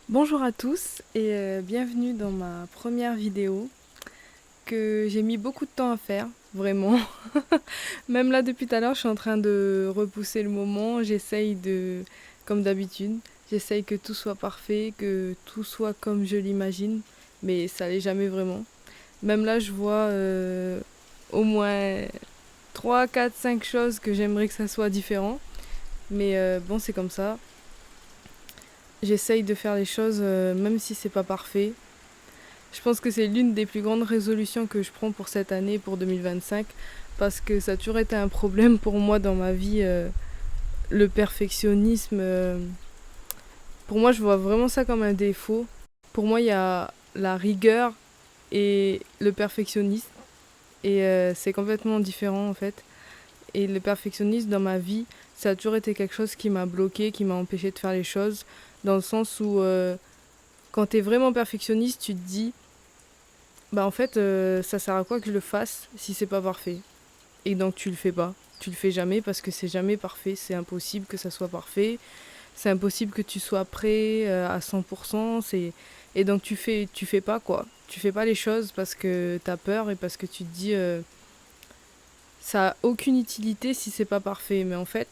Bonjour à tous et bienvenue dans ma première vidéo que j'ai mis beaucoup de temps à faire, vraiment. Même là depuis tout à l'heure, je suis en train de repousser le moment, comme d'habitude, j'essaye que tout soit parfait, que tout soit comme je l'imagine, mais ça l'est jamais vraiment. Même là, je vois au moins 3, 4, 5 choses que j'aimerais que ça soit différent, mais bon, c'est comme ça. J'essaye de faire les choses même si c'est pas parfait. Je pense que c'est l'une des plus grandes résolutions que je prends pour cette année, pour 2025, parce que ça a toujours été un problème pour moi dans ma vie, le perfectionnisme. Pour moi, je vois vraiment ça comme un défaut. Pour moi, il y a la rigueur et le perfectionnisme, et c'est complètement différent en fait. Et le perfectionnisme dans ma vie, ça a toujours été quelque chose qui m'a bloqué, qui m'a empêché de faire les choses, dans le sens où quand t'es vraiment perfectionniste, tu te dis bah en fait, ça sert à quoi que je le fasse si c'est pas parfait? Et donc tu le fais pas. Tu le fais jamais parce que c'est jamais parfait. C'est impossible que ça soit parfait. C'est impossible que tu sois prêt à 100%. Et donc tu fais pas quoi. Tu fais pas les choses parce que t'as peur et parce que tu te dis ça a aucune utilité si c'est pas parfait. Mais en fait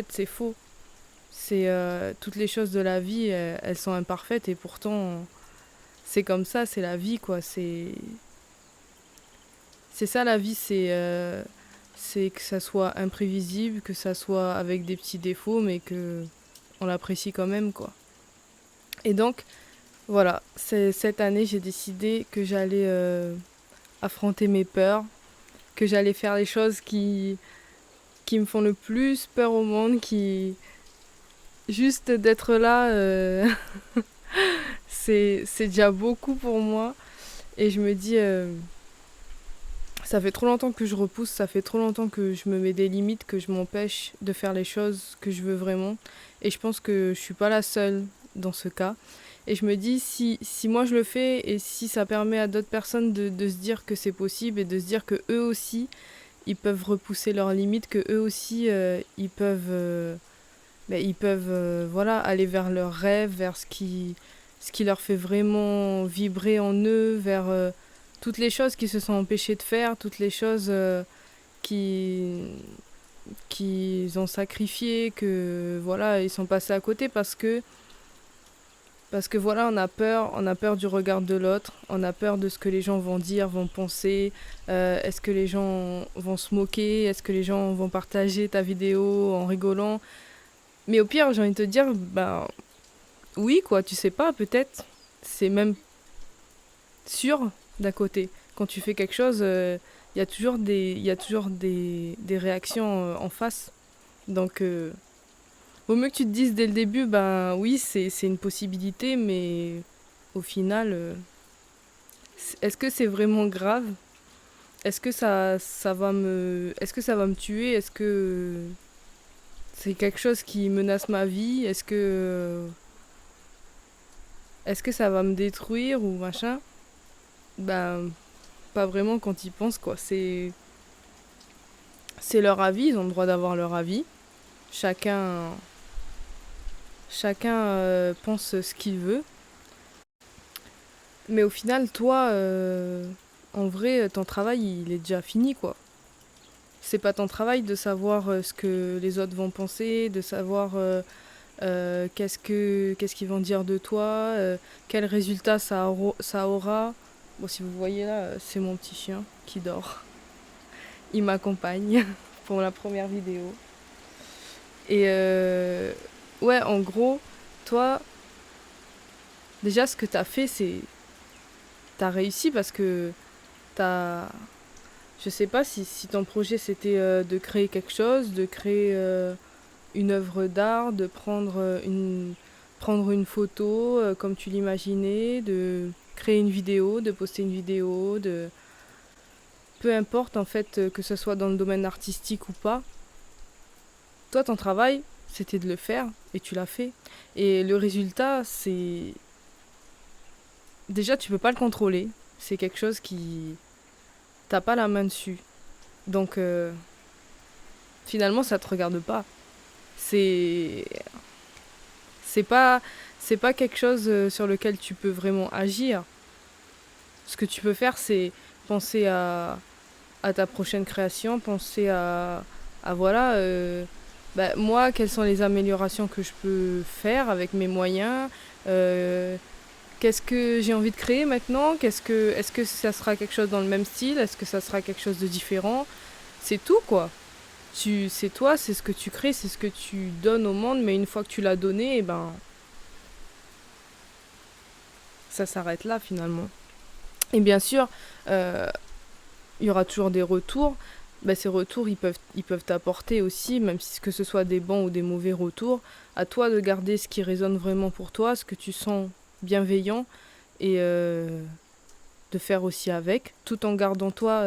c'est faux. C'est toutes les choses de la vie, elles sont imparfaites et pourtant c'est comme ça, c'est la vie quoi. C'est ça la vie, c'est que ça soit imprévisible, que ça soit avec des petits défauts, mais que on l'apprécie quand même, quoi. Et donc, voilà, cette année, j'ai décidé que j'allais affronter mes peurs, que j'allais faire les choses qui me font le plus peur au monde, qui... Juste d'être là, c'est déjà beaucoup pour moi. Et je me dis, ça fait trop longtemps que je repousse, ça fait trop longtemps que je me mets des limites, que je m'empêche de faire les choses que je veux vraiment. Et je pense que je suis pas la seule dans ce cas. Et je me dis, si moi je le fais et si ça permet à d'autres personnes de se dire que c'est possible et de se dire que eux aussi, ils peuvent repousser leurs limites, que eux aussi, ils peuvent voilà, aller vers leurs rêves, vers ce qui leur fait vraiment vibrer en eux, vers toutes les choses qui se sont empêchés de faire, toutes les choses qui qu'ils ont sacrifiées, que voilà, ils sont passés à côté parce que voilà, on a peur du regard de l'autre, on a peur de ce que les gens vont dire, vont penser, est-ce que les gens vont se moquer, est-ce que les gens vont partager ta vidéo en rigolant. Mais au pire, j'ai envie de te dire, bah oui, quoi, tu sais pas, peut-être. C'est même sûr d'un côté. Quand tu fais quelque chose, il y a toujours des réactions en face. Donc, vaut mieux que tu te dises dès le début, ben oui, c'est une possibilité, mais au final, est-ce que c'est vraiment grave? Est-ce que ça va me tuer? Est-ce que c'est quelque chose qui menace ma vie? Est-ce que ça va me détruire ou machin? Ben, pas vraiment quand ils pensent, quoi. C'est leur avis, ils ont le droit d'avoir leur avis. Chacun, chacun pense ce qu'il veut. Mais au final, toi, en vrai, ton travail, il est déjà fini, quoi. C'est pas ton travail de savoir ce que les autres vont penser, de savoir qu'est-ce qu'ils vont dire de toi, quel résultat ça aura. Bon, si vous voyez là, c'est mon petit chien qui dort. Il m'accompagne pour la première vidéo. Et ouais, en gros, toi, déjà ce que t'as fait, c'est t'as réussi parce que t'as... Je sais pas si ton projet c'était de créer quelque chose, de créer une œuvre d'art, de prendre une photo comme tu l'imaginais, de créer une vidéo, de poster une vidéo, de... Peu importe en fait que ce soit dans le domaine artistique ou pas, toi ton travail c'était de le faire et tu l'as fait. Et le résultat c'est... Déjà tu peux pas le contrôler, c'est quelque chose qui... T'as pas la main dessus. Donc finalement ça te regarde pas. C'est... C'est pas... c'est pas quelque chose sur lequel tu peux vraiment agir. Ce que tu peux faire, c'est penser à ta prochaine création, penser à voilà, moi, quelles sont les améliorations que je peux faire avec mes moyens, euh, qu'est-ce que j'ai envie de créer maintenant, est-ce que ça sera quelque chose dans le même style, est-ce que ça sera quelque chose de différent, c'est tout quoi. C'est toi, c'est ce que tu crées, c'est ce que tu donnes au monde, mais une fois que tu l'as donné, eh ben, ça s'arrête là finalement. Et bien sûr, euh, il y aura toujours des retours. Ben, ces retours, ils peuvent t'apporter aussi, même si que ce soit des bons ou des mauvais retours, à toi de garder ce qui résonne vraiment pour toi, ce que tu sens bienveillant, et de faire aussi avec, tout en gardant toi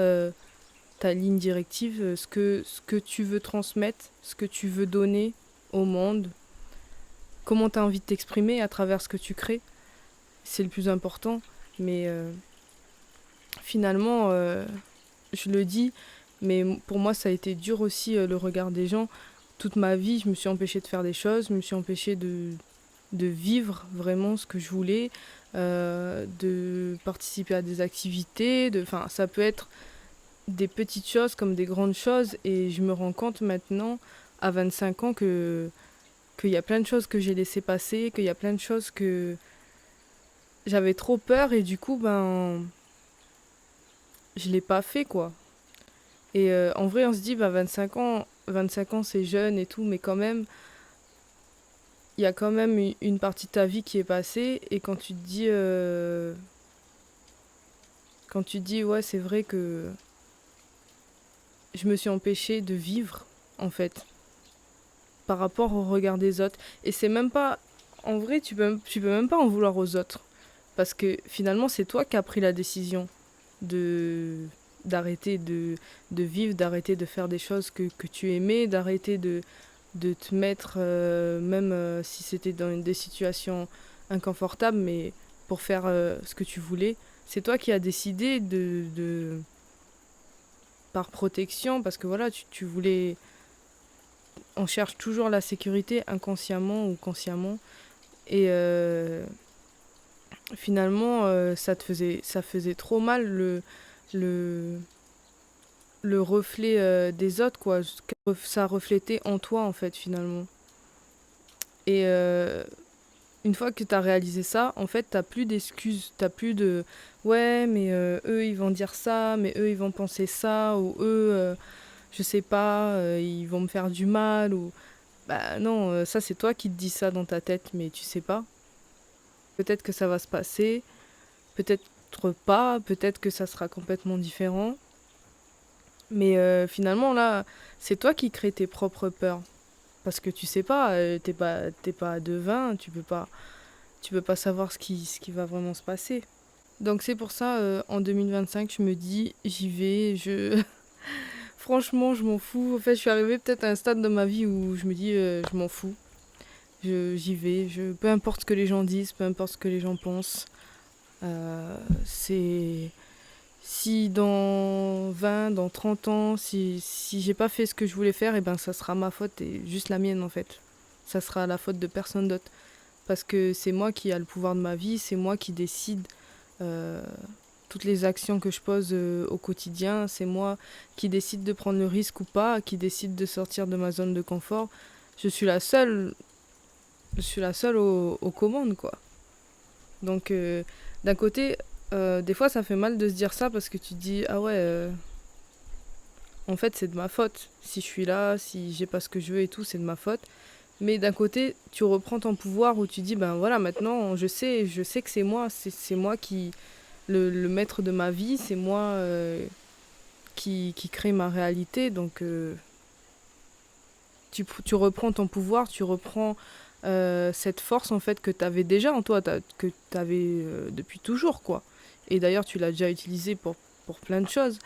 ta ligne directive, ce que tu veux transmettre, ce que tu veux donner au monde, comment tu as envie de t'exprimer à travers ce que tu crées. C'est le plus important. Mais finalement, je le dis, mais pour moi, ça a été dur aussi le regard des gens. Toute ma vie, je me suis empêchée de faire des choses, je me suis empêchée de vivre vraiment ce que je voulais, de participer à des activités. Enfin, ça peut être des petites choses comme des grandes choses. Et je me rends compte maintenant, à 25 ans, qu'il y a plein de choses que j'ai laissées passer, qu'il y a plein de choses que j'avais trop peur et du coup, ben, je l'ai pas fait, quoi. Et en vrai, on se dit, bah, 25 ans c'est jeune et tout, mais quand même, il y a quand même une partie de ta vie qui est passée. Et quand tu dis, ouais, c'est vrai que je me suis empêchée de vivre, en fait, par rapport au regard des autres. Et c'est même pas, en vrai, tu peux même pas en vouloir aux autres. Parce que finalement, c'est toi qui as pris la décision de d'arrêter de vivre, d'arrêter de faire des choses que tu aimais, d'arrêter de te mettre, même si c'était dans des situations inconfortables, mais pour faire ce que tu voulais. C'est toi qui as décidé par protection, parce que voilà, tu voulais... On cherche toujours la sécurité inconsciemment ou consciemment. Et finalement, ça faisait trop mal le, le reflet des autres, quoi. Ça reflétait en toi, en fait, finalement. Et une fois que t'as réalisé ça, en fait, t'as plus d'excuses. T'as plus de ouais, mais eux, ils vont dire ça, mais eux, ils vont penser ça, ou eux, je sais pas, ils vont me faire du mal, ou. Bah non, ça, c'est toi qui te dis ça dans ta tête, mais tu sais pas. Peut-être que ça va se passer, peut-être pas, peut-être que ça sera complètement différent. Mais finalement, là, c'est toi qui crée tes propres peurs. Parce que tu sais pas, t'es pas devin, tu peux pas savoir ce qui va vraiment se passer. Donc c'est pour ça, en 2025, je me dis, j'y vais, Franchement, je m'en fous. En fait, je suis arrivée peut-être à un stade de ma vie où je me dis, je m'en fous. J'y vais, peu importe ce que les gens disent, peu importe ce que les gens pensent. C'est... Si dans 20, dans 30 ans, si j'ai pas fait ce que je voulais faire, et ben ça sera ma faute et juste la mienne en fait. Ça sera la faute de personne d'autre. Parce que c'est moi qui a le pouvoir de ma vie, c'est moi qui décide euh, toutes les actions que je pose au quotidien, c'est moi qui décide de prendre le risque ou pas, qui décide de sortir de ma zone de confort. Je suis la seule, je suis la seule aux commandes quoi. Donc d'un côté, des fois ça fait mal de se dire ça parce que tu te dis ah ouais, en fait c'est de ma faute. Si je suis là, si j'ai pas ce que je veux et tout, c'est de ma faute. Mais d'un côté, tu reprends ton pouvoir où tu dis ben voilà maintenant je sais que c'est moi qui le maître de ma vie, c'est moi qui crée ma réalité. Donc tu reprends ton pouvoir, tu reprends cette force en fait que tu avais déjà en toi, que tu avais depuis toujours quoi. Et d'ailleurs tu l'as déjà utilisé pour plein de choses.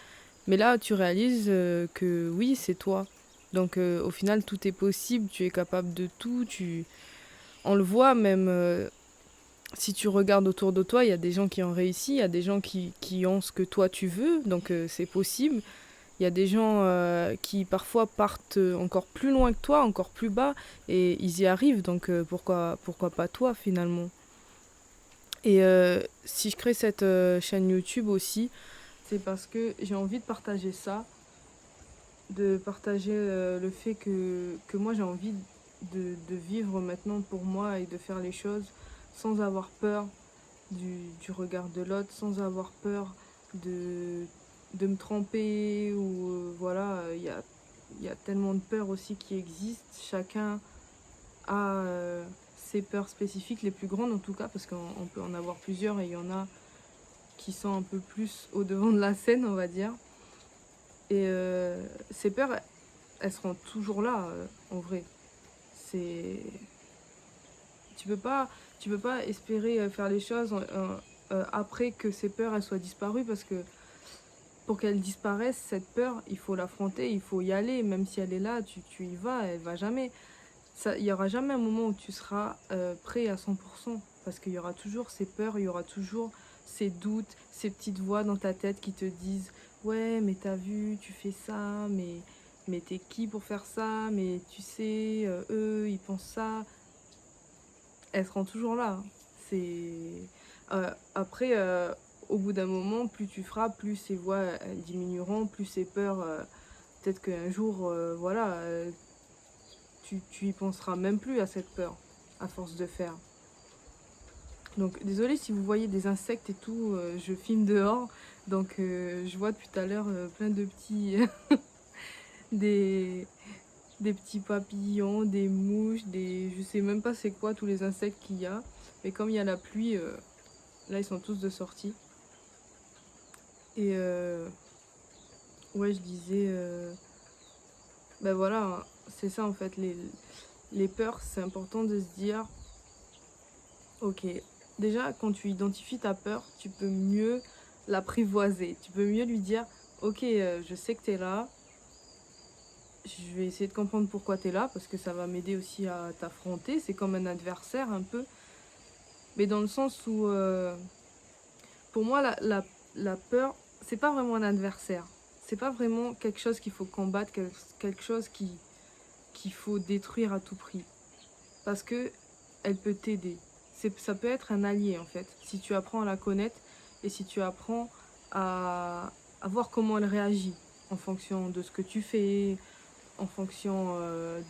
Mais là tu réalises que oui c'est toi. Donc au final tout est possible, tu es capable de tout, on le voit même si tu regardes autour de toi, il y a des gens qui ont réussi, il y a des gens qui ont ce que toi tu veux, donc c'est possible. Il y a des gens qui parfois partent encore plus loin que toi, encore plus bas, et ils y arrivent, donc pourquoi pas toi finalement. Et si je crée cette chaîne YouTube aussi, c'est parce que j'ai envie de partager ça, de partager le fait que moi j'ai envie de vivre maintenant pour moi et de faire les choses sans avoir peur du regard de l'autre, sans avoir peur de, de me tromper ou voilà, il y a tellement de peurs aussi qui existent. Chacun a ses peurs spécifiques, les plus grandes en tout cas, parce qu'on peut en avoir plusieurs et il y en a qui sont un peu plus au devant de la scène, on va dire. Et ces peurs, elles seront toujours là, en vrai. C'est... Tu peux pas, tu peux pas espérer faire les choses après que ces peurs elles soient disparues parce que pour qu'elles disparaissent, cette peur, il faut l'affronter, il faut y aller, même si elle est là, tu y vas, elle va jamais. Il y aura jamais un moment où tu seras prêt à 100% parce qu'il y aura toujours ces peurs, il y aura toujours ces doutes, ces petites voix dans ta tête qui te disent ouais mais t'as vu, tu fais ça, mais t'es qui pour faire ça, mais tu sais, eux ils pensent ça, elles seront toujours là. C'est après, au bout d'un moment, plus tu feras, plus ces voix elles diminueront, plus ces peurs, peut-être qu'un jour, voilà, tu y penseras même plus à cette peur, à force de faire. Donc désolée si vous voyez des insectes et tout, je filme dehors, donc je vois depuis tout à l'heure plein de petits, des, des petits papillons, des mouches, je sais même pas c'est quoi tous les insectes qu'il y a, mais comme il y a la pluie, là ils sont tous de sortie. Et ouais, je disais, ben voilà, c'est ça en fait, les peurs, c'est important de se dire, ok, déjà quand tu identifies ta peur, tu peux mieux l'apprivoiser, tu peux mieux lui dire, ok, je sais que t'es là, je vais essayer de comprendre pourquoi t'es là, parce que ça va m'aider aussi à t'affronter, c'est comme un adversaire un peu, mais dans le sens où, pour moi, la peur, c'est pas vraiment un adversaire. C'est pas vraiment quelque chose qu'il faut combattre, quelque chose qu'il faut détruire à tout prix. Parce que elle peut t'aider. Ça peut être un allié en fait. Si tu apprends à la connaître et si tu apprends à voir comment elle réagit en fonction de ce que tu fais, en fonction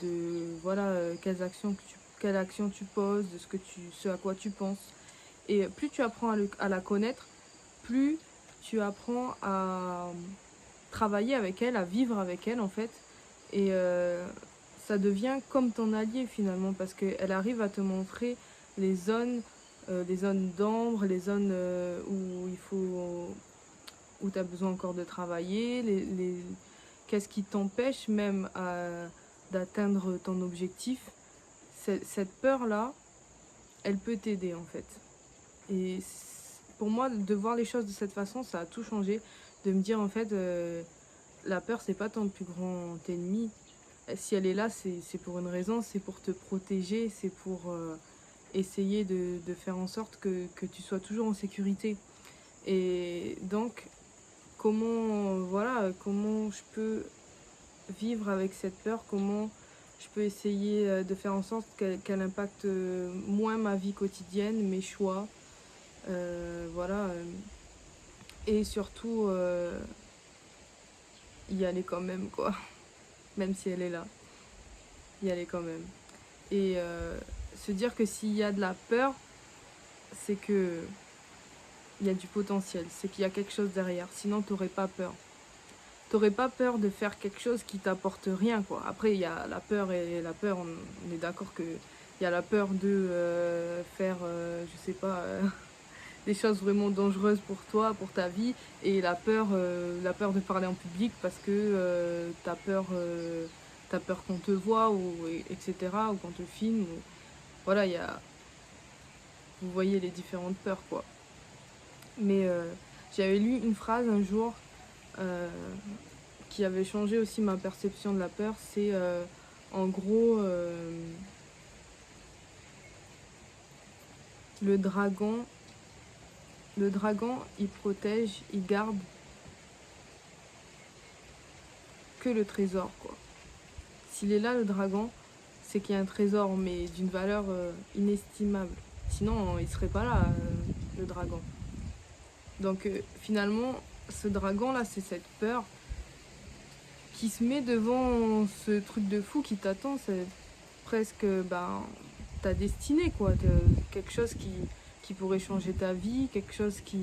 de voilà quelles actions tu poses, de ce à quoi tu penses. Et plus tu apprends à la connaître, plus tu apprends à travailler avec elle, à vivre avec elle en fait. Et ça devient comme ton allié finalement parce qu'elle arrive à te montrer les zones d'ombre, les zones où il faut, où tu as besoin encore de travailler, qu'est-ce qui t'empêche même d'atteindre ton objectif. Cette peur-là, elle peut t'aider en fait. Et pour moi, de voir les choses de cette façon, ça a tout changé. De me dire en fait, la peur, c'est pas ton plus grand ennemi. Si elle est là, c'est pour une raison, c'est pour te protéger, c'est pour essayer de faire en sorte que tu sois toujours en sécurité. Et donc, comment je peux vivre avec cette peur, comment je peux essayer de faire en sorte qu'elle impacte moins ma vie quotidienne, mes choix, voilà. Et surtout, y aller quand même, quoi. Même si elle est là, y aller quand même. Et se dire que s'il y a de la peur, c'est que il y a du potentiel, c'est qu'il y a quelque chose derrière. Sinon, t'aurais pas peur. T'aurais pas peur de faire quelque chose qui t'apporte rien, quoi. Après, il y a la peur et la peur, on est d'accord que il y a la peur de faire, je sais pas, des choses vraiment dangereuses pour toi, pour ta vie, et la peur de parler en public parce que t'as peur qu'on te voit, etc., ou qu'on te filme. Voilà, vous voyez les différentes peurs, quoi. Mais j'avais lu une phrase un jour euh, qui avait changé aussi ma perception de la peur. C'est en gros le dragon. Le dragon, il protège, il garde que le trésor, quoi. S'il est là, le dragon, c'est qu'il y a un trésor, mais d'une valeur inestimable. Sinon, il serait pas là, le dragon. Donc finalement, ce dragon-là, c'est cette peur qui se met devant ce truc de fou qui t'attend. C'est presque ta destinée, quoi. Quelque chose qui pourrait changer ta vie, quelque chose qui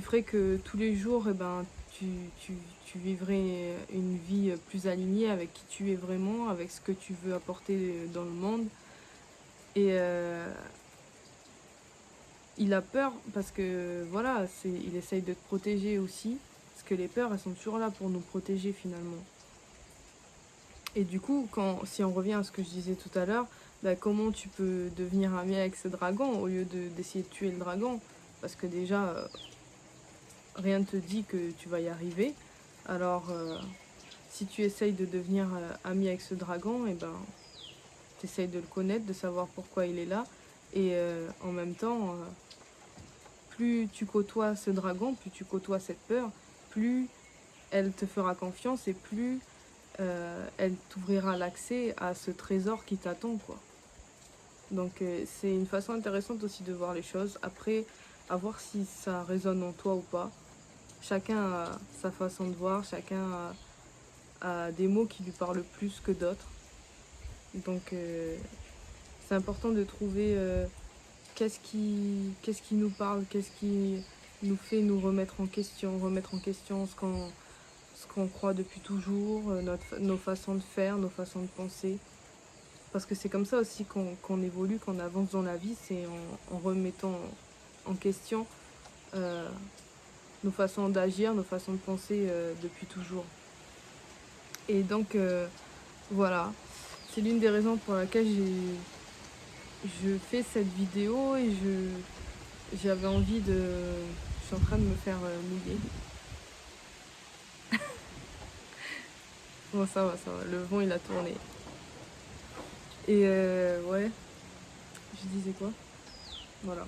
ferait que tous les jours, tu vivrais une vie plus alignée avec qui tu es vraiment, avec ce que tu veux apporter dans le monde. Et il a peur parce que voilà, il essaye de te protéger aussi. Parce que les peurs, elles sont toujours là pour nous protéger finalement. Et du coup, si on revient à ce que je disais tout à l'heure, comment tu peux devenir ami avec ce dragon au lieu d'essayer de tuer le dragon? Parce que déjà, rien ne te dit que tu vas y arriver. Alors, si tu essayes de devenir ami avec ce dragon, tu essayes de le connaître, de savoir pourquoi il est là. Et en même temps, plus tu côtoies ce dragon, plus tu côtoies cette peur, plus elle te fera confiance et plus elle t'ouvrira l'accès à ce trésor qui t'attend, quoi. Donc c'est une façon intéressante aussi de voir les choses. Après, à voir si ça résonne en toi ou pas. Chacun a sa façon de voir, chacun a des mots qui lui parlent plus que d'autres. Donc c'est important de trouver qu'est-ce qui nous parle, qu'est-ce qui nous fait nous remettre en question ce qu'on croit depuis toujours, nos façons de faire, nos façons de penser. Parce que c'est comme ça aussi qu'on évolue, qu'on avance dans la vie, c'est en remettant en question nos façons d'agir, nos façons de penser depuis toujours. Et donc voilà, c'est l'une des raisons pour laquelle je fais cette vidéo et j'avais envie de... Je suis en train de me faire mouiller. Bon, ça va, le vent il a tourné. Et ouais, je disais quoi? Voilà.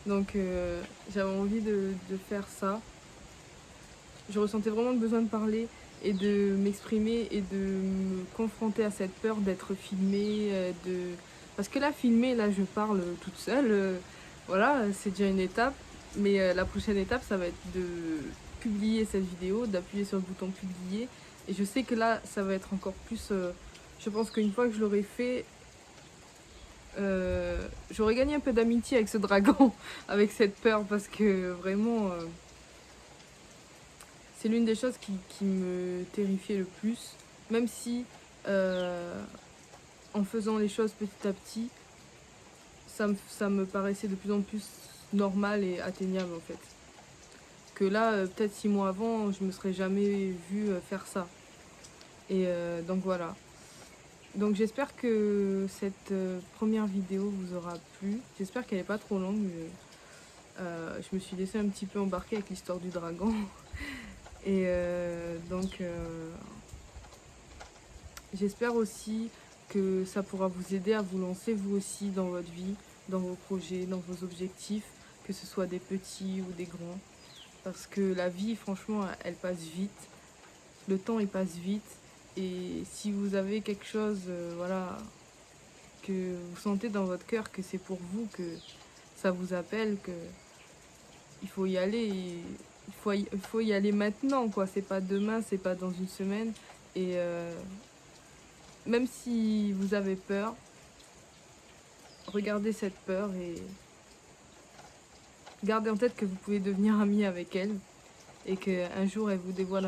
Donc j'avais envie de faire ça. Je ressentais vraiment le besoin de parler et de m'exprimer et de me confronter à cette peur d'être filmée. Parce que là, filmée, là je parle toute seule. Voilà, c'est déjà une étape. Mais la prochaine étape, ça va être de publier cette vidéo, d'appuyer sur le bouton publier. Et je sais que là, ça va être encore plus... je pense qu'une fois que je l'aurai fait, j'aurais gagné un peu d'amitié avec ce dragon, avec cette peur, parce que vraiment, c'est l'une des choses qui me terrifiait le plus, même si en faisant les choses petit à petit, ça me paraissait de plus en plus normal et atteignable en fait. Que là, peut-être 6 mois avant, je me serais jamais vue faire ça. Et donc voilà. Donc j'espère que cette première vidéo vous aura plu. J'espère qu'elle n'est pas trop longue. Je me suis laissée un petit peu embarquer avec l'histoire du dragon. Et donc j'espère aussi que ça pourra vous aider à vous lancer vous aussi dans votre vie, dans vos projets, dans vos objectifs, que ce soit des petits ou des grands. Parce que la vie, franchement, elle passe vite. Le temps, il passe vite. Et si vous avez quelque chose, voilà, que vous sentez dans votre cœur que c'est pour vous, que ça vous appelle, que il faut y aller, il faut y aller maintenant, quoi. C'est pas demain, c'est pas dans une semaine. Et même si vous avez peur, regardez cette peur et gardez en tête que vous pouvez devenir ami avec elle et qu'un jour elle vous dévoilera